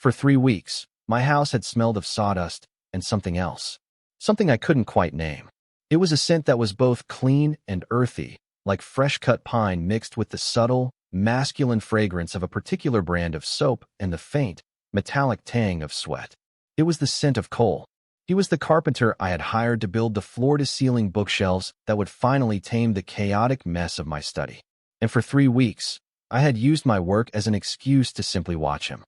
For 3 weeks, my house had smelled of sawdust and something else. Something I couldn't quite name. It was a scent that was both clean and earthy, like fresh-cut pine mixed with the subtle, masculine fragrance of a particular brand of soap and the faint, metallic tang of sweat. It was the scent of Cole. He was the carpenter I had hired to build the floor-to-ceiling bookshelves that would finally tame the chaotic mess of my study. And for 3 weeks, I had used my work as an excuse to simply watch him.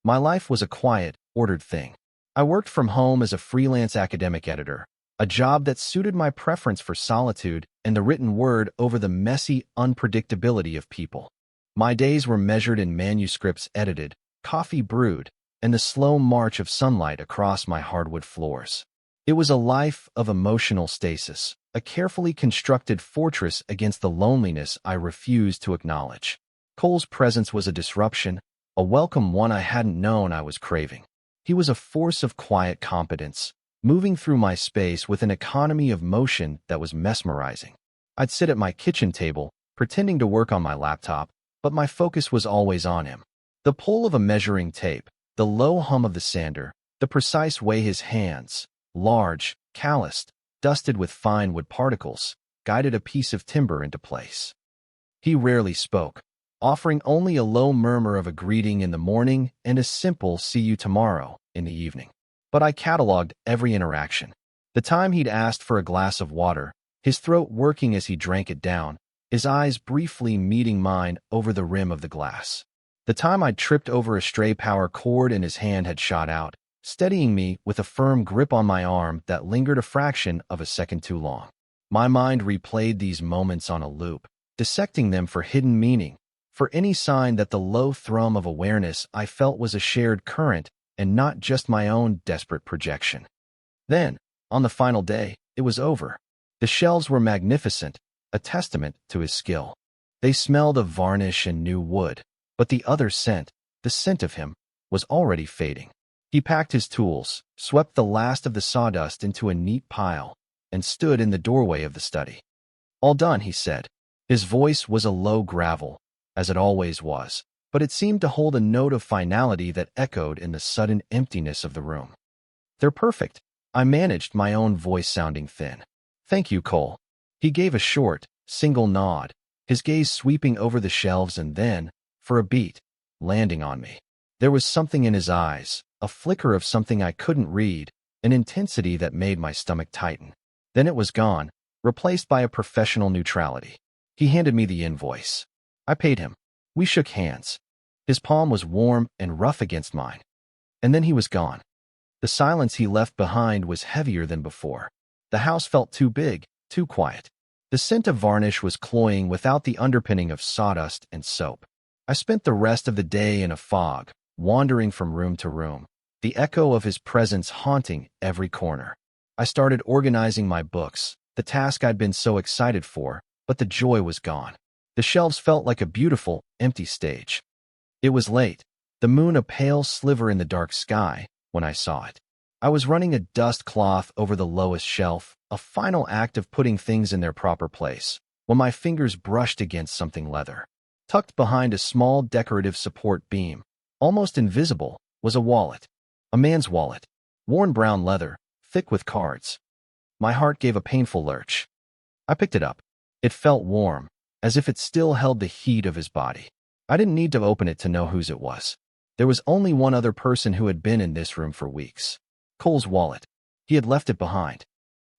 My life was a quiet, ordered thing. I worked from home as a freelance academic editor, a job that suited my preference for solitude and the written word over the messy unpredictability of people. My days were measured in manuscripts edited, coffee brewed, and the slow march of sunlight across my hardwood floors. It was a life of emotional stasis, a carefully constructed fortress against the loneliness I refused to acknowledge. Cole's presence was a disruption, a welcome one I hadn't known I was craving. He was a force of quiet competence, moving through my space with an economy of motion that was mesmerizing. I'd sit at my kitchen table, pretending to work on my laptop, but my focus was always on him. The pull of a measuring tape, the low hum of the sander, the precise way his hands, large, calloused, dusted with fine wood particles, guided a piece of timber into place. He rarely spoke, offering only a low murmur of a greeting in the morning and a simple "see you tomorrow" in the evening. But I cataloged every interaction. The time he'd asked for a glass of water, his throat working as he drank it down, his eyes briefly meeting mine over the rim of the glass. The time I'd tripped over a stray power cord and his hand had shot out, steadying me with a firm grip on my arm that lingered a fraction of a second too long. My mind replayed these moments on a loop, dissecting them for hidden meaning, for any sign that the low thrum of awareness I felt was a shared current and not just my own desperate projection. Then, on the final day, it was over. The shelves were magnificent, a testament to his skill. They smelled of varnish and new wood, but the other scent, the scent of him, was already fading. He packed his tools, swept the last of the sawdust into a neat pile, and stood in the doorway of the study. "All done," he said. His voice was a low gravel, as it always was, but it seemed to hold a note of finality that echoed in the sudden emptiness of the room. "They're perfect." I managed my own voice sounding thin. "Thank you, Cole." He gave a short, single nod, his gaze sweeping over the shelves and then, for a beat, landing on me. There was something in his eyes, a flicker of something I couldn't read, an intensity that made my stomach tighten. Then it was gone, replaced by a professional neutrality. He handed me the invoice. I paid him. We shook hands. His palm was warm and rough against mine. And then he was gone. The silence he left behind was heavier than before. The house felt too big, too quiet. The scent of varnish was cloying without the underpinning of sawdust and soap. I spent the rest of the day in a fog, wandering from room to room, the echo of his presence haunting every corner. I started organizing my books, the task I'd been so excited for, but the joy was gone. The shelves felt like a beautiful, empty stage. It was late, the moon a pale sliver in the dark sky, when I saw it. I was running a dust cloth over the lowest shelf, a final act of putting things in their proper place, when my fingers brushed against something leather. Tucked behind a small decorative support beam, almost invisible, was a wallet. A man's wallet. Worn brown leather, thick with cards. My heart gave a painful lurch. I picked it up. It felt warm, as if it still held the heat of his body. I didn't need to open it to know whose it was. There was only one other person who had been in this room for weeks. Cole's wallet. He had left it behind.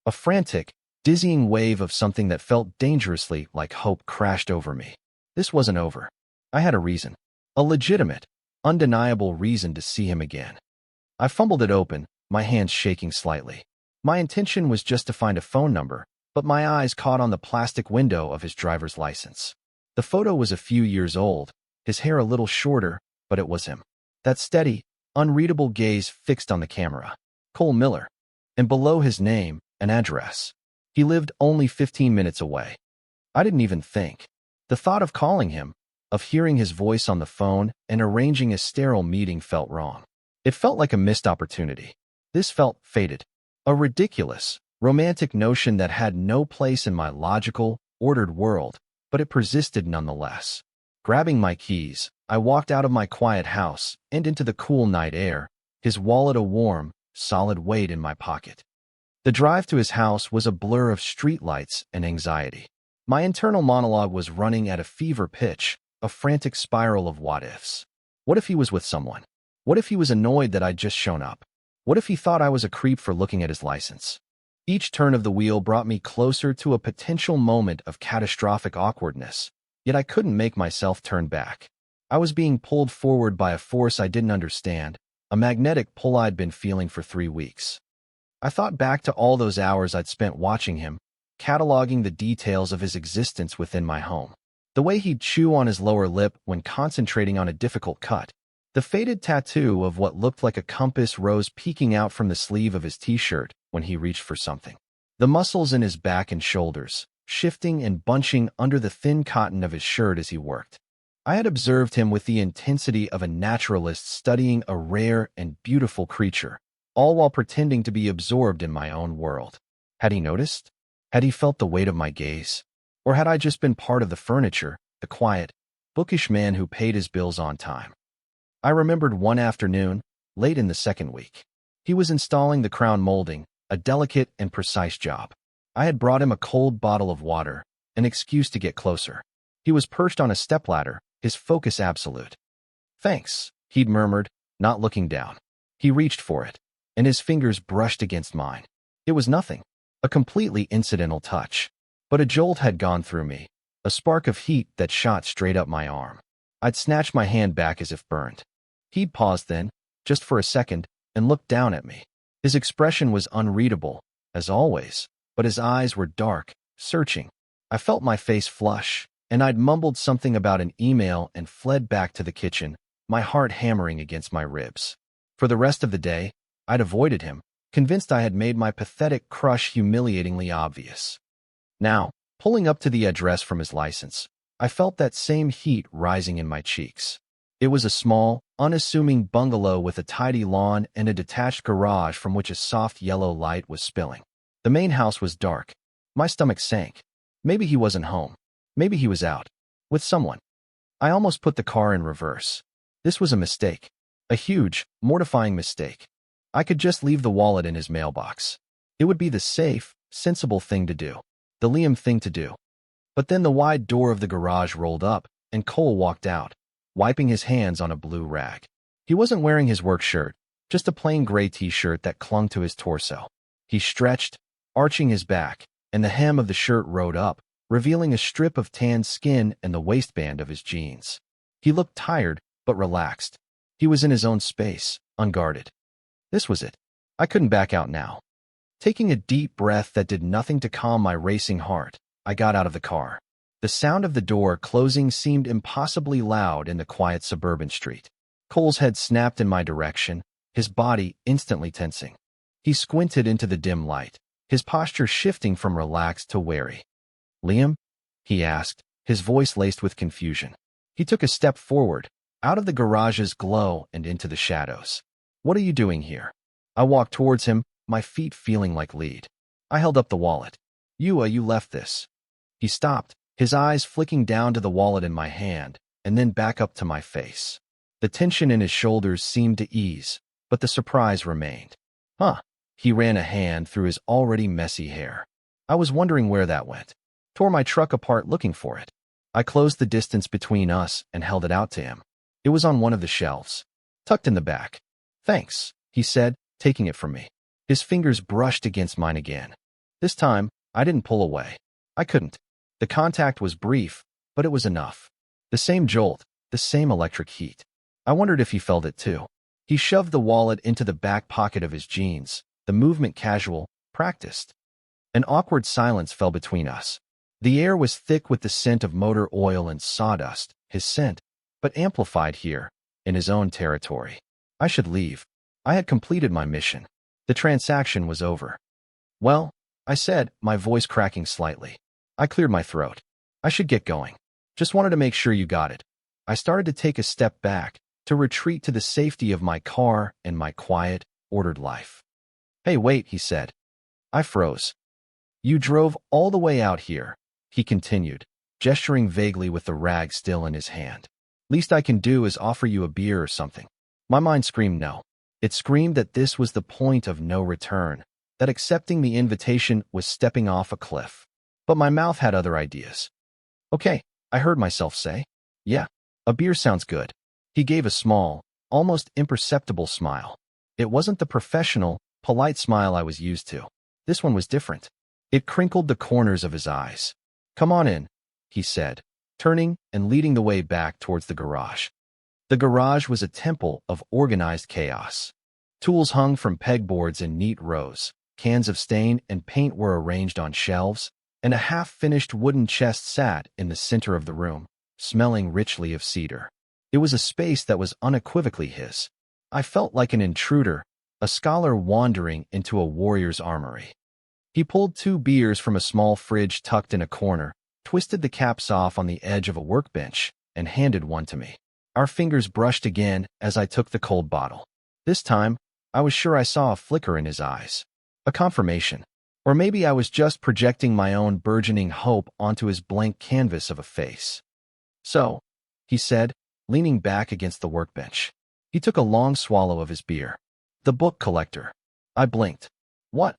A frantic, dizzying wave of something that felt dangerously like hope crashed over me. This wasn't over. I had a reason. A legitimate, undeniable reason to see him again. I fumbled it open, my hands shaking slightly. My intention was just to find a phone number, but my eyes caught on the plastic window of his driver's license. The photo was a few years old, his hair a little shorter, but it was him. That steady, unreadable gaze fixed on the camera. Cole Miller. And below his name, an address. He lived only 15 minutes away. I didn't even think. The thought of calling him, of hearing his voice on the phone and arranging a sterile meeting felt wrong. It felt like a missed opportunity. This felt fated. A ridiculous, romantic notion that had no place in my logical, ordered world, but it persisted nonetheless. Grabbing my keys, I walked out of my quiet house and into the cool night air, his wallet a warm, solid weight in my pocket. The drive to his house was a blur of streetlights and anxiety. My internal monologue was running at a fever pitch, a frantic spiral of what-ifs. What if he was with someone? What if he was annoyed that I'd just shown up? What if he thought I was a creep for looking at his license? Each turn of the wheel brought me closer to a potential moment of catastrophic awkwardness, yet I couldn't make myself turn back. I was being pulled forward by a force I didn't understand, a magnetic pull I'd been feeling for 3 weeks. I thought back to all those hours I'd spent watching him, cataloging the details of his existence within my home. The way he'd chew on his lower lip when concentrating on a difficult cut, the faded tattoo of what looked like a compass rose peeking out from the sleeve of his t-shirt when he reached for something. The muscles in his back and shoulders, shifting and bunching under the thin cotton of his shirt as he worked. I had observed him with the intensity of a naturalist studying a rare and beautiful creature, all while pretending to be absorbed in my own world. Had he noticed? Had he felt the weight of my gaze? Or had I just been part of the furniture, the quiet, bookish man who paid his bills on time? I remembered one afternoon, late in the second week. He was installing the crown molding, a delicate and precise job. I had brought him a cold bottle of water, an excuse to get closer. He was perched on a stepladder, his focus absolute. "Thanks," he'd murmured, not looking down. He reached for it, and his fingers brushed against mine. It was nothing, a completely incidental touch. But a jolt had gone through me, a spark of heat that shot straight up my arm. I'd snatched my hand back as if burned. He'd paused then, just for a second, and looked down at me. His expression was unreadable, as always, but his eyes were dark, searching. I felt my face flush, and I'd mumbled something about an email and fled back to the kitchen, my heart hammering against my ribs. For the rest of the day, I'd avoided him, convinced I had made my pathetic crush humiliatingly obvious. Now, pulling up to the address from his license, I felt that same heat rising in my cheeks. It was a small, unassuming bungalow with a tidy lawn and a detached garage from which a soft yellow light was spilling. The main house was dark. My stomach sank. Maybe he wasn't home. Maybe he was out. With someone. I almost put the car in reverse. This was a mistake. A huge, mortifying mistake. I could just leave the wallet in his mailbox. It would be the safe, sensible thing to do. The Liam thing to do. But then the wide door of the garage rolled up, and Cole walked out, wiping his hands on a blue rag. He wasn't wearing his work shirt, just a plain gray t-shirt that clung to his torso. He stretched, arching his back, and the hem of the shirt rode up, revealing a strip of tanned skin and the waistband of his jeans. He looked tired, but relaxed. He was in his own space, unguarded. This was it. I couldn't back out now. Taking a deep breath that did nothing to calm my racing heart, I got out of the car. The sound of the door closing seemed impossibly loud in the quiet suburban street. Cole's head snapped in my direction, his body instantly tensing. He squinted into the dim light, his posture shifting from relaxed to wary. "Liam?" he asked, his voice laced with confusion. He took a step forward, out of the garage's glow and into the shadows. "What are you doing here?" I walked towards him, my feet feeling like lead. I held up the wallet. You left this." He stopped, his eyes flicking down to the wallet in my hand, and then back up to my face. The tension in his shoulders seemed to ease, but the surprise remained. "Huh." He ran a hand through his already messy hair. "I was wondering where that went. Tore my truck apart looking for it." I closed the distance between us and held it out to him. It was on one of the shelves, tucked in the back. "Thanks," he said, taking it from me. His fingers brushed against mine again. This time, I didn't pull away. I couldn't. The contact was brief, but it was enough. The same jolt, the same electric heat. I wondered if he felt it too. He shoved the wallet into the back pocket of his jeans, the movement casual, practiced. An awkward silence fell between us. The air was thick with the scent of motor oil and sawdust, his scent, but amplified here, in his own territory. I should leave. I had completed my mission. The transaction was over. "Well," I said, my voice cracking slightly. I cleared my throat. "I should get going. Just wanted to make sure you got it." I started to take a step back, to retreat to the safety of my car and my quiet, ordered life. "Hey, wait," he said. I froze. "You drove all the way out here," he continued, gesturing vaguely with the rag still in his hand. Least I can do is offer you a beer or something. My mind screamed no. It screamed that this was the point of no return, that accepting the invitation was stepping off a cliff. But my mouth had other ideas. Okay, I heard myself say. Yeah, a beer sounds good. He gave a small, almost imperceptible smile. It wasn't the professional, polite smile I was used to. This one was different. It crinkled the corners of his eyes. Come on in, he said, turning and leading the way back towards the garage. The garage was a temple of organized chaos. Tools hung from pegboards in neat rows, cans of stain and paint were arranged on shelves, and a half-finished wooden chest sat in the center of the room, smelling richly of cedar. It was a space that was unequivocally his. I felt like an intruder, a scholar wandering into a warrior's armory. He pulled 2 beers from a small fridge tucked in a corner, twisted the caps off on the edge of a workbench, and handed one to me. Our fingers brushed again as I took the cold bottle. This time, I was sure I saw a flicker in his eyes. A confirmation. Or maybe I was just projecting my own burgeoning hope onto his blank canvas of a face. So, he said, leaning back against the workbench. He took a long swallow of his beer. The book collector. I blinked. What?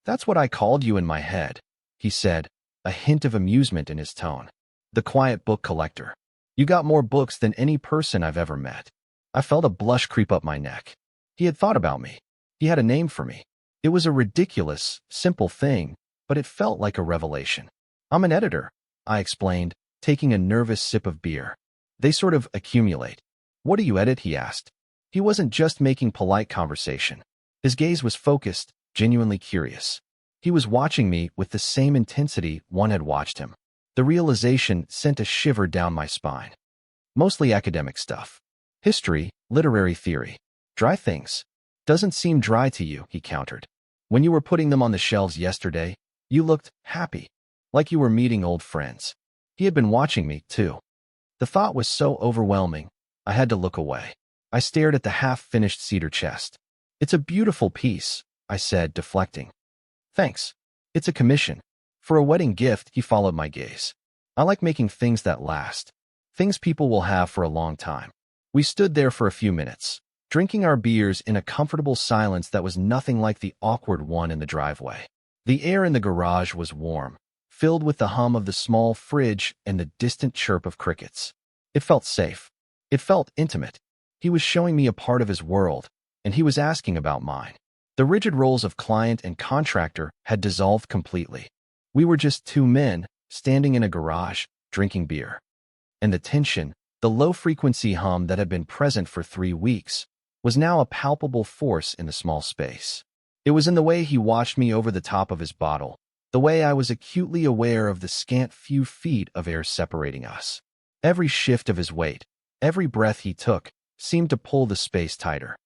That's what I called you in my head, he said, a hint of amusement in his tone. The quiet book collector. You got more books than any person I've ever met. I felt a blush creep up my neck. He had thought about me. He had a name for me. It was a ridiculous, simple thing, but it felt like a revelation. I'm an editor, I explained, taking a nervous sip of beer. They sort of accumulate. What do you edit? He asked. He wasn't just making polite conversation. His gaze was focused, genuinely curious. He was watching me with the same intensity one had watched him. The realization sent a shiver down my spine. Mostly academic stuff. History, literary theory. Dry things. Doesn't seem dry to you, he countered. When you were putting them on the shelves yesterday, you looked happy, like you were meeting old friends. He had been watching me, too. The thought was so overwhelming, I had to look away. I stared at the half-finished cedar chest. It's a beautiful piece, I said, deflecting. Thanks. It's a commission. For a wedding gift, he followed my gaze. I like making things that last. Things people will have for a long time. We stood there for a few minutes, drinking our beers in a comfortable silence that was nothing like the awkward one in the driveway. The air in the garage was warm, filled with the hum of the small fridge and the distant chirp of crickets. It felt safe. It felt intimate. He was showing me a part of his world, and he was asking about mine. The rigid roles of client and contractor had dissolved completely. We were just 2 men, standing in a garage, drinking beer. And the tension, the low-frequency hum that had been present for 3 weeks, was now a palpable force in the small space. It was in the way he watched me over the top of his bottle, the way I was acutely aware of the scant few feet of air separating us. Every shift of his weight, every breath he took, seemed to pull the space tighter.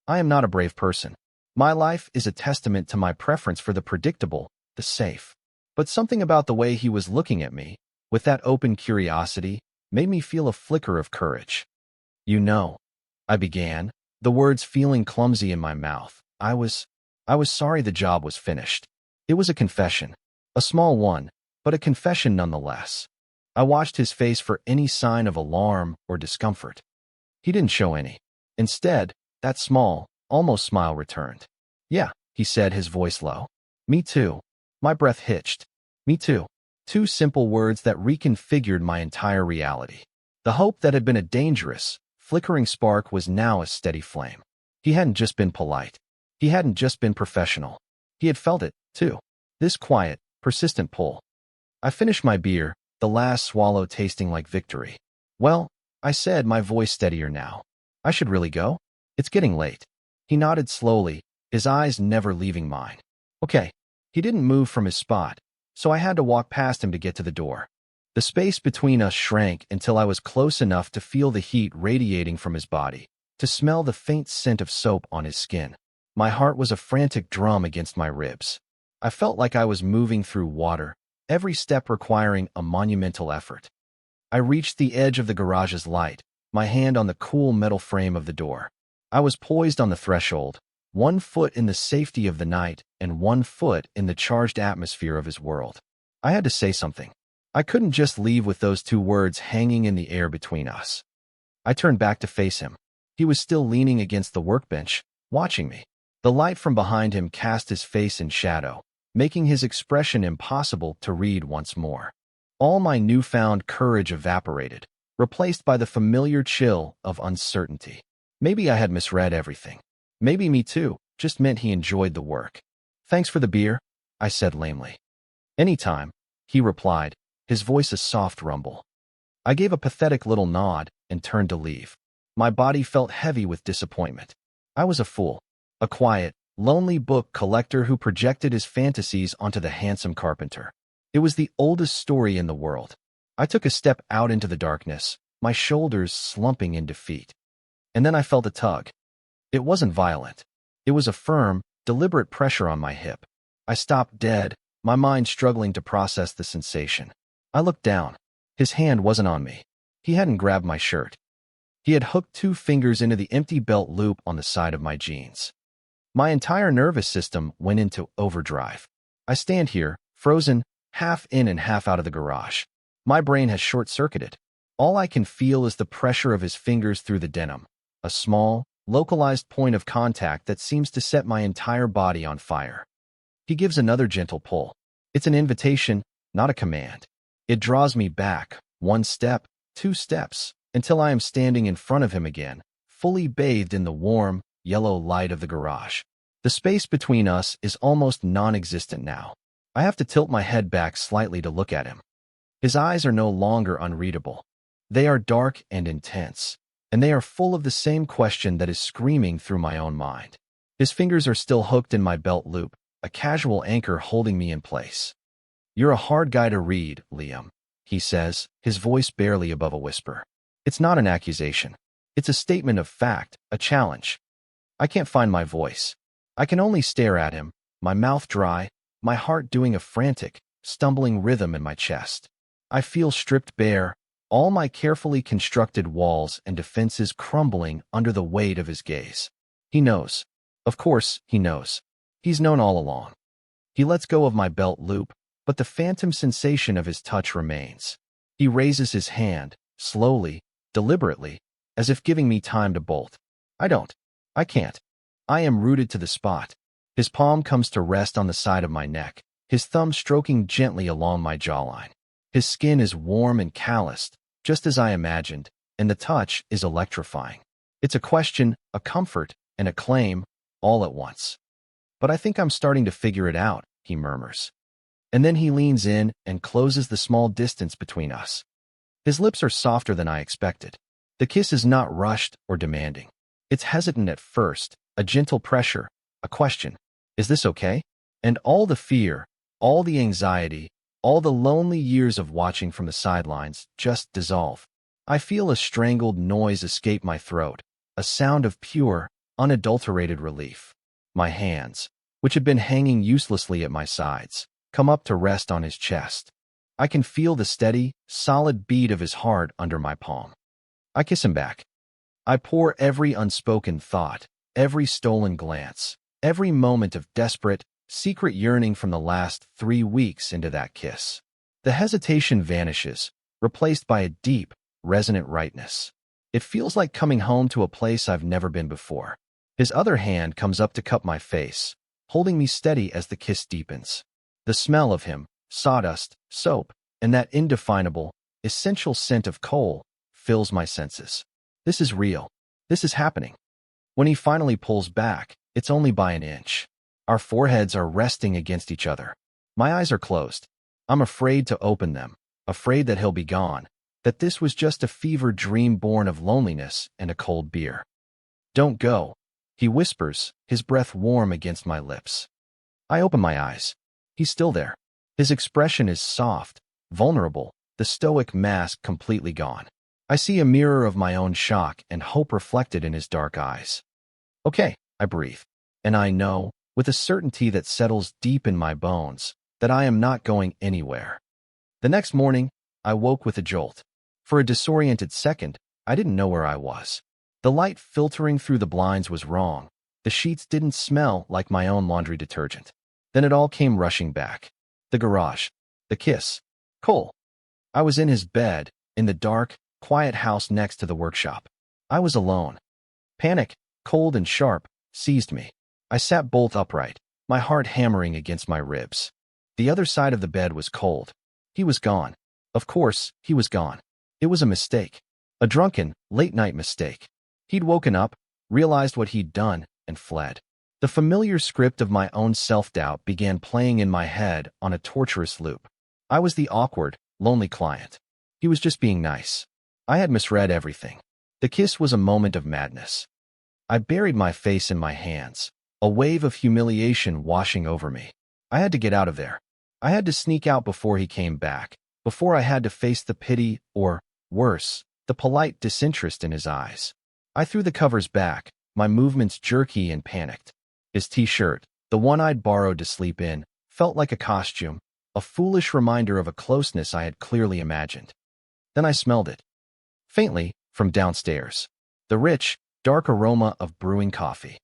I am not a brave person. My life is a testament to my preference for the predictable, the safe. But something about the way he was looking at me, with that open curiosity, made me feel a flicker of courage. You know, I began, the words feeling clumsy in my mouth. I was sorry the job was finished. It was a confession. A small one, but a confession nonetheless. I watched his face for any sign of alarm or discomfort. He didn't show any. Instead, that small, almost smile returned. Yeah, he said, his voice low. Me too. My breath hitched. Me too. 2 simple words that reconfigured my entire reality. The hope that had been a dangerous, flickering spark was now a steady flame. He hadn't just been polite. He hadn't just been professional. He had felt it, too. This quiet, persistent pull. I finished my beer, the last swallow tasting like victory. Well, I said, my voice steadier now. I should really go? It's getting late. He nodded slowly, his eyes never leaving mine. Okay. He didn't move from his spot, so I had to walk past him to get to the door. The space between us shrank until I was close enough to feel the heat radiating from his body, to smell the faint scent of soap on his skin. My heart was a frantic drum against my ribs. I felt like I was moving through water, every step requiring a monumental effort. I reached the edge of the garage's light, my hand on the cool metal frame of the door. I was poised on the threshold, 1 foot in the safety of the night and 1 foot in the charged atmosphere of his world. I had to say something. I couldn't just leave with those two words hanging in the air between us. I turned back to face him. He was still leaning against the workbench, watching me. The light from behind him cast his face in shadow, making his expression impossible to read once more. All my newfound courage evaporated, replaced by the familiar chill of uncertainty. Maybe I had misread everything. Maybe me too just meant he enjoyed the work. "Thanks for the beer," I said lamely. "Anytime," he replied, his voice a soft rumble. I gave a pathetic little nod and turned to leave. My body felt heavy with disappointment. I was a fool, a quiet, lonely book collector who projected his fantasies onto the handsome carpenter. It was the oldest story in the world. I took a step out into the darkness, my shoulders slumping in defeat. And then I felt a tug. It wasn't violent. It was a firm, deliberate pressure on my hip. I stopped dead, my mind struggling to process the sensation. I looked down. His hand wasn't on me. He hadn't grabbed my shirt. He had hooked 2 fingers into the empty belt loop on the side of my jeans. My entire nervous system went into overdrive. I stand here, frozen, half in and half out of the garage. My brain has short-circuited. All I can feel is the pressure of his fingers through the denim, a small, localized point of contact that seems to set my entire body on fire. He gives another gentle pull. It's an invitation, not a command. It draws me back, 1 step, 2 steps, until I am standing in front of him again, fully bathed in the warm, yellow light of the garage. The space between us is almost non-existent now. I have to tilt my head back slightly to look at him. His eyes are no longer unreadable. They are dark and intense, and they are full of the same question that is screaming through my own mind. His fingers are still hooked in my belt loop, a casual anchor holding me in place. "You're a hard guy to read, Liam," he says, his voice barely above a whisper. It's not an accusation. It's a statement of fact, a challenge. I can't find my voice. I can only stare at him, my mouth dry, my heart doing a frantic, stumbling rhythm in my chest. I feel stripped bare, all my carefully constructed walls and defenses crumbling under the weight of his gaze. He knows. Of course, he knows. He's known all along. He lets go of my belt loop, but the phantom sensation of his touch remains. He raises his hand, slowly, deliberately, as if giving me time to bolt. I don't. I can't. I am rooted to the spot. His palm comes to rest on the side of my neck, his thumb stroking gently along my jawline. His skin is warm and calloused, just as I imagined, and the touch is electrifying. It's a question, a comfort, and a claim, all at once. "But I think I'm starting to figure it out," he murmurs. And then he leans in and closes the small distance between us. His lips are softer than I expected. The kiss is not rushed or demanding. It's hesitant at first, a gentle pressure, a question. Is this okay? And all the fear, all the anxiety, all the lonely years of watching from the sidelines just dissolve. I feel a strangled noise escape my throat, a sound of pure, unadulterated relief. My hands, which had been hanging uselessly at my sides, come up to rest on his chest. I can feel the steady, solid beat of his heart under my palm. I kiss him back. I pour every unspoken thought, every stolen glance, every moment of desperate, secret yearning from the last 3 weeks into that kiss. The hesitation vanishes, replaced by a deep, resonant rightness. It feels like coming home to a place I've never been before. His other hand comes up to cup my face, holding me steady as the kiss deepens. The smell of him, sawdust, soap, and that indefinable, essential scent of coal fills my senses. This is real. This is happening. When he finally pulls back, it's only by an inch. Our foreheads are resting against each other. My eyes are closed. I'm afraid to open them, afraid that he'll be gone, that this was just a fever dream born of loneliness and a cold beer. "Don't go," he whispers, his breath warm against my lips. I open my eyes. He's still there. His expression is soft, vulnerable, the stoic mask completely gone. I see a mirror of my own shock and hope reflected in his dark eyes. "Okay," I breathe, and I know, with a certainty that settles deep in my bones, that I am not going anywhere. The next morning, I woke with a jolt. For a disoriented second, I didn't know where I was. The light filtering through the blinds was wrong. The sheets didn't smell like my own laundry detergent. Then it all came rushing back. The garage. The kiss. Cole. I was in his bed, in the dark, quiet house next to the workshop. I was alone. Panic, cold and sharp, seized me. I sat bolt upright, my heart hammering against my ribs. The other side of the bed was cold. He was gone. Of course, he was gone. It was a mistake. A drunken, late-night mistake. He'd woken up, realized what he'd done, and fled. The familiar script of my own self-doubt began playing in my head on a torturous loop. I was the awkward, lonely client. He was just being nice. I had misread everything. The kiss was a moment of madness. I buried my face in my hands, a wave of humiliation washing over me. I had to get out of there. I had to sneak out before he came back, before I had to face the pity or, worse, the polite disinterest in his eyes. I threw the covers back, my movements jerky and panicked. His t-shirt, the one I'd borrowed to sleep in, felt like a costume, a foolish reminder of a closeness I had clearly imagined. Then I smelled it. Faintly, from downstairs. The rich, dark aroma of brewing coffee.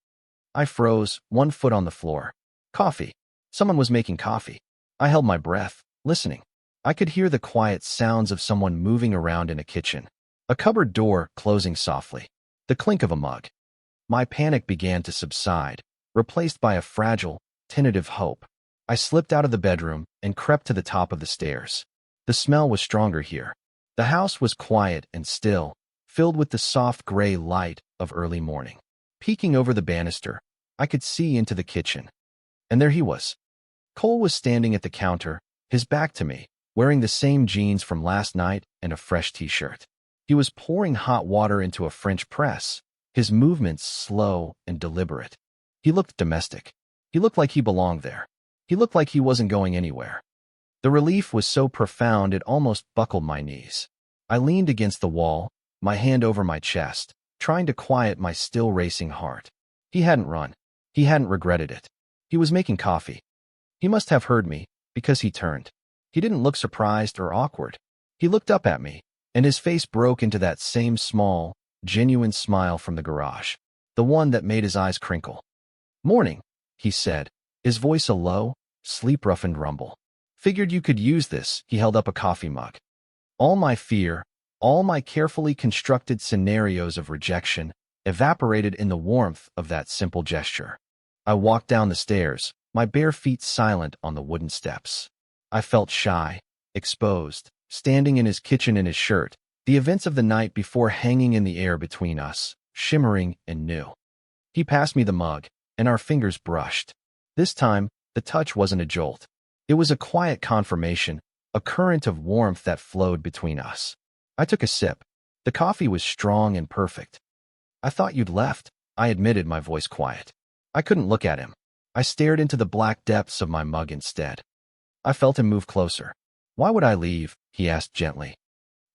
I froze, one foot on the floor. Coffee. Someone was making coffee. I held my breath, listening. I could hear the quiet sounds of someone moving around in a kitchen. A cupboard door closing softly. The clink of a mug. My panic began to subside, replaced by a fragile, tentative hope. I slipped out of the bedroom and crept to the top of the stairs. The smell was stronger here. The house was quiet and still, filled with the soft gray light of early morning. Peeking over the banister, I could see into the kitchen. And there he was. Cole was standing at the counter, his back to me, wearing the same jeans from last night and a fresh t-shirt. He was pouring hot water into a French press, his movements slow and deliberate. He looked domestic. He looked like he belonged there. He looked like he wasn't going anywhere. The relief was so profound it almost buckled my knees. I leaned against the wall, my hand over my chest, trying to quiet my still racing heart. He hadn't run. He hadn't regretted it. He was making coffee. He must have heard me, because he turned. He didn't look surprised or awkward. He looked up at me, and his face broke into that same small, genuine smile from the garage, the one that made his eyes crinkle. "Morning," he said, his voice a low, sleep-roughened rumble. "Figured you could use this." He held up a coffee mug. All my fear, all my carefully constructed scenarios of rejection, evaporated in the warmth of that simple gesture. I walked down the stairs, my bare feet silent on the wooden steps. I felt shy, exposed, standing in his kitchen in his shirt, the events of the night before hanging in the air between us, shimmering and new. He passed me the mug, and our fingers brushed. This time, the touch wasn't a jolt. It was a quiet confirmation, a current of warmth that flowed between us. I took a sip. The coffee was strong and perfect. "I thought you'd left," I admitted, my voice quiet. I couldn't look at him. I stared into the black depths of my mug instead. I felt him move closer. "Why would I leave?" he asked gently.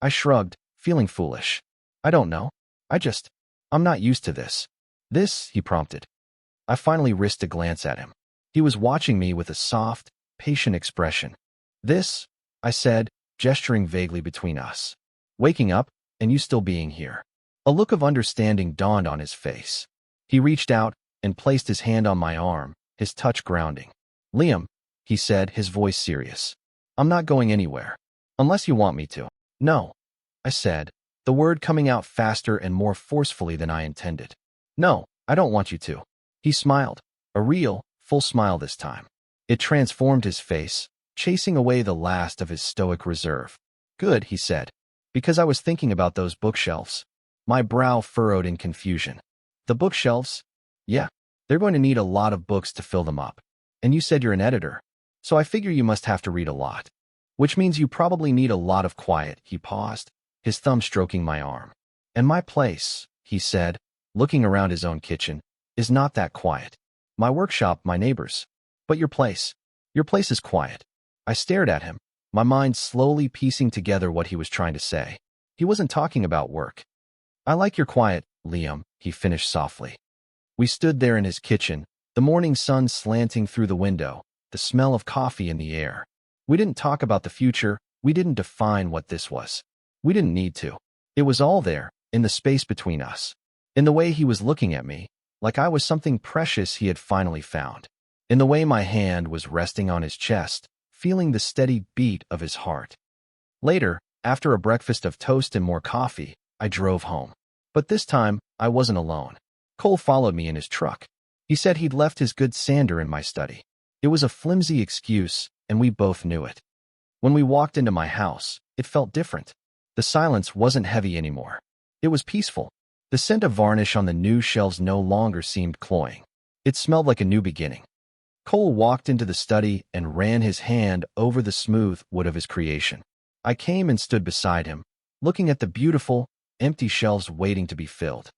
I shrugged, feeling foolish. "I don't know. I'm not used to this." "This?" he prompted. I finally risked a glance at him. He was watching me with a soft, patient expression. "This?" I said, gesturing vaguely between us. "Waking up, and you still being here." A look of understanding dawned on his face. He reached out and placed his hand on my arm, his touch grounding. "Liam," he said, his voice serious. "I'm not going anywhere. Unless you want me to." "No," I said, the word coming out faster and more forcefully than I intended. "No, I don't want you to." He smiled, a real, full smile this time. It transformed his face, chasing away the last of his stoic reserve. "Good," he said, "because I was thinking about those bookshelves." My brow furrowed in confusion. "The bookshelves?" "Yeah, they're going to need a lot of books to fill them up. And you said you're an editor, so I figure you must have to read a lot. Which means you probably need a lot of quiet." He paused, his thumb stroking my arm. "And my place," he said, looking around his own kitchen, "is not that quiet. My workshop, my neighbors. But your place is quiet." I stared at him, my mind slowly piecing together what he was trying to say. He wasn't talking about work. "I like your quiet, Liam," he finished softly. We stood there in his kitchen, the morning sun slanting through the window, the smell of coffee in the air. We didn't talk about the future, we didn't define what this was. We didn't need to. It was all there, in the space between us. In the way he was looking at me, like I was something precious he had finally found. In the way my hand was resting on his chest, feeling the steady beat of his heart. Later, After a breakfast of toast and more coffee, I drove home. But this time, I wasn't alone. Cole followed me in his truck. He said he'd left his good sander in my study. It was a flimsy excuse, and we both knew it. When we walked into my house, it felt different. The silence wasn't heavy anymore. It was peaceful. The scent of varnish on the new shelves no longer seemed cloying. It smelled like a new beginning. Cole walked into the study and ran his hand over the smooth wood of his creation. I came and stood beside him, looking at the beautiful, empty shelves waiting to be filled.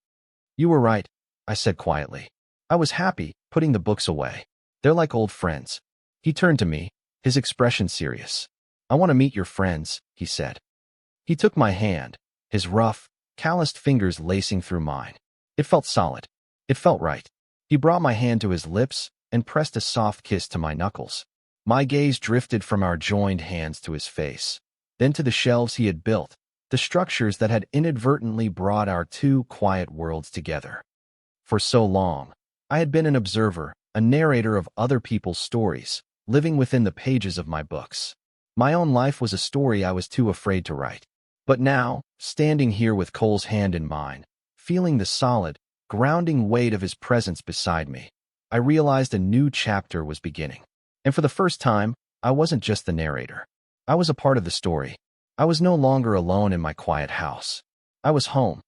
"You were right," I said quietly. I was happy, putting the books away. "They're like old friends." He turned to me, his expression serious. "I want to meet your friends," he said. He took my hand, his rough, calloused fingers lacing through mine. It felt solid. It felt right. He brought my hand to his lips and pressed a soft kiss to my knuckles. My gaze drifted from our joined hands to his face, then to the shelves he had built, the structures that had inadvertently brought our two quiet worlds together. For so long, I had been an observer, a narrator of other people's stories, living within the pages of my books. My own life was a story I was too afraid to write. But now, standing here with Cole's hand in mine, feeling the solid, grounding weight of his presence beside me, I realized a new chapter was beginning. And for the first time, I wasn't just the narrator. I was a part of the story. I was no longer alone in my quiet house. I was home,